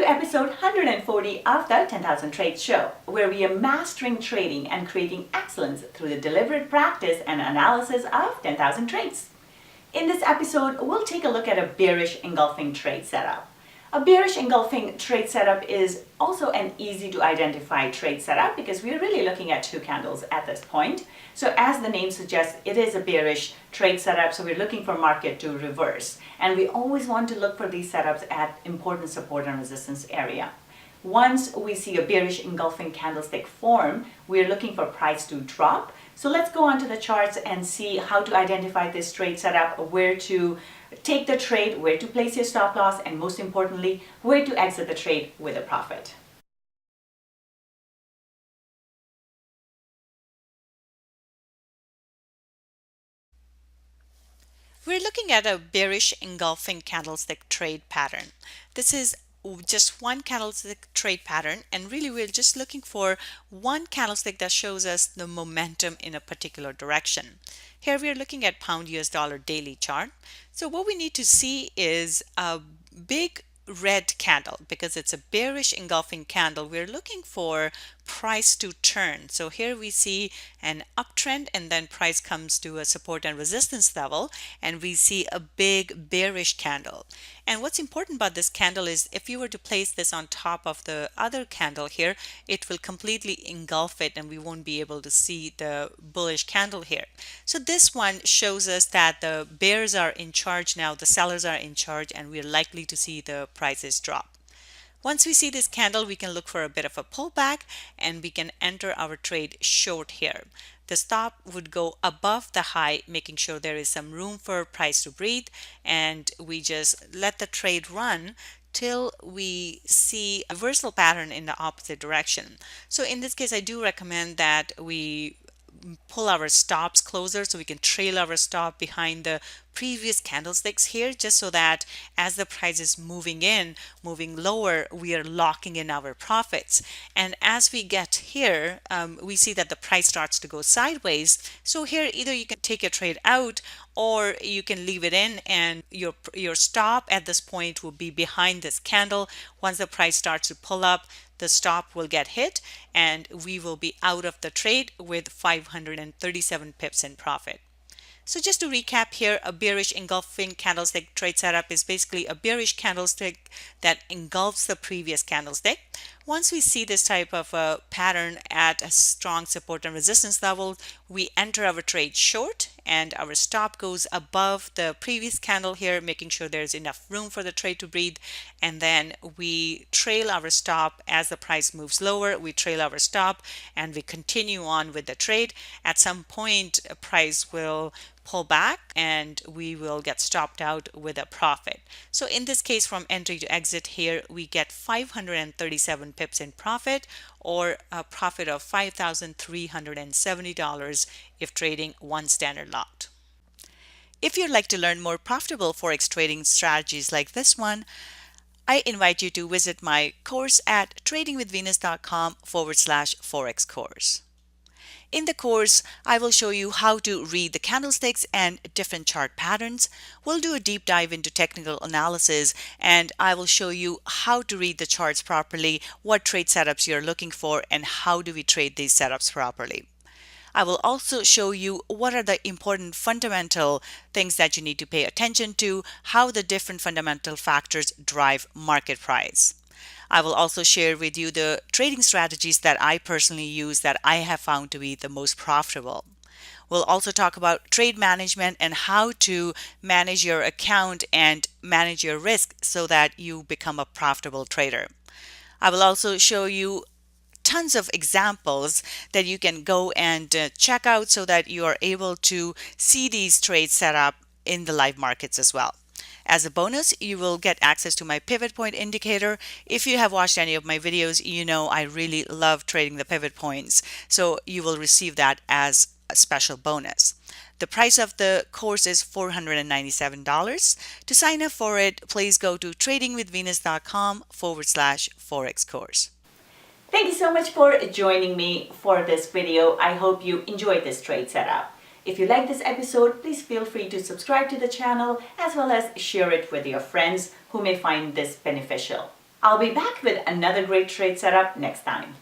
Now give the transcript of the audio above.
episode 140 of the 10,000 Trades Show, where we are mastering trading and creating excellence through the deliberate practice and analysis of 10,000 trades. In this episode, we'll take a look at a bearish engulfing trade setup. A bearish engulfing trade setup is also an easy to identify trade setup because we're really looking at two candles at this point. So as the name suggests, it is a bearish trade setup, so we're looking for market to reverse. And we always want to look for these setups at important support and resistance area. Once we see a bearish engulfing candlestick form, we're looking for price to drop. So let's go on to the charts and see how to identify this trade setup, where to take the trade, where to place your stop loss, and most importantly, where to exit the trade with a profit. We're looking at a bearish engulfing candlestick trade pattern. This is just one candlestick trade pattern, and really we're just looking for one candlestick that shows us the momentum in a particular direction. Here we are looking at pound US dollar daily chart. So what we need to see is a big red candle. Because it's a bearish engulfing candle, we're looking for price to turn. So here we see an uptrend, and then price comes to a support and resistance level, and we see a big bearish candle. And what's important about this candle is if you were to place this on top of the other candle here, it will completely engulf it and we won't be able to see the bullish candle here. So this one shows us that the bears are in charge now, the sellers are in charge, and we're likely to see the prices drop. Once we see this candle, we can look for a bit of a pullback and we can enter our trade short here. The stop would go above the high, making sure there is some room for price to breathe, and we just let the trade run till we see a reversal pattern in the opposite direction. So in this case, I do recommend that we pull our stops closer so we can trail our stop behind the previous candlesticks here, just so that as the price is moving lower, we are locking in our profits. And as we get here, we see that the price starts to go sideways. So here either you can take a trade out or you can leave it in, and your stop at this point will be behind this candle. Once the price starts to pull up, the stop will get hit and we will be out of the trade with 537 pips in profit. So just to recap here, a bearish engulfing candlestick trade setup is basically a bearish candlestick that engulfs the previous candlestick. Once we see this type of a pattern at a strong support and resistance level, we enter our trade short and our stop goes above the previous candle here, making sure there's enough room for the trade to breathe. And then we trail our stop as the price moves lower. We trail our stop and we continue on with the trade. At some point, price will pull back and we will get stopped out with a profit. So in this case, from entry to exit here, we get 537 pips in profit, or a profit of $5,370 if trading one standard lot. If you'd like to learn more profitable Forex trading strategies like this one, I invite you to visit my course at tradingwithvenus.com/Forex course. In the course, I will show you how to read the candlesticks and different chart patterns. We'll do a deep dive into technical analysis, and I will show you how to read the charts properly, what trade setups you're looking for, and how do we trade these setups properly. I will also show you what are the important fundamental things that you need to pay attention to, how the different fundamental factors drive market price. I will also share with you the trading strategies that I personally use that I have found to be the most profitable. We'll also talk about trade management and how to manage your account and manage your risk so that you become a profitable trader. I will also show you tons of examples that you can go and check out so that you are able to see these trades set up in the live markets as well. As a bonus, you will get access to my pivot point indicator. If you have watched any of my videos, you know I really love trading the pivot points. So you will receive that as a special bonus. The price of the course is $497. To sign up for it, please go to tradingwithvenus.com/Forex course. Thank you so much for joining me for this video. I hope you enjoyed this trade setup. If you like this episode, please feel free to subscribe to the channel as well as share it with your friends who may find this beneficial. I'll be back with another great trade setup next time.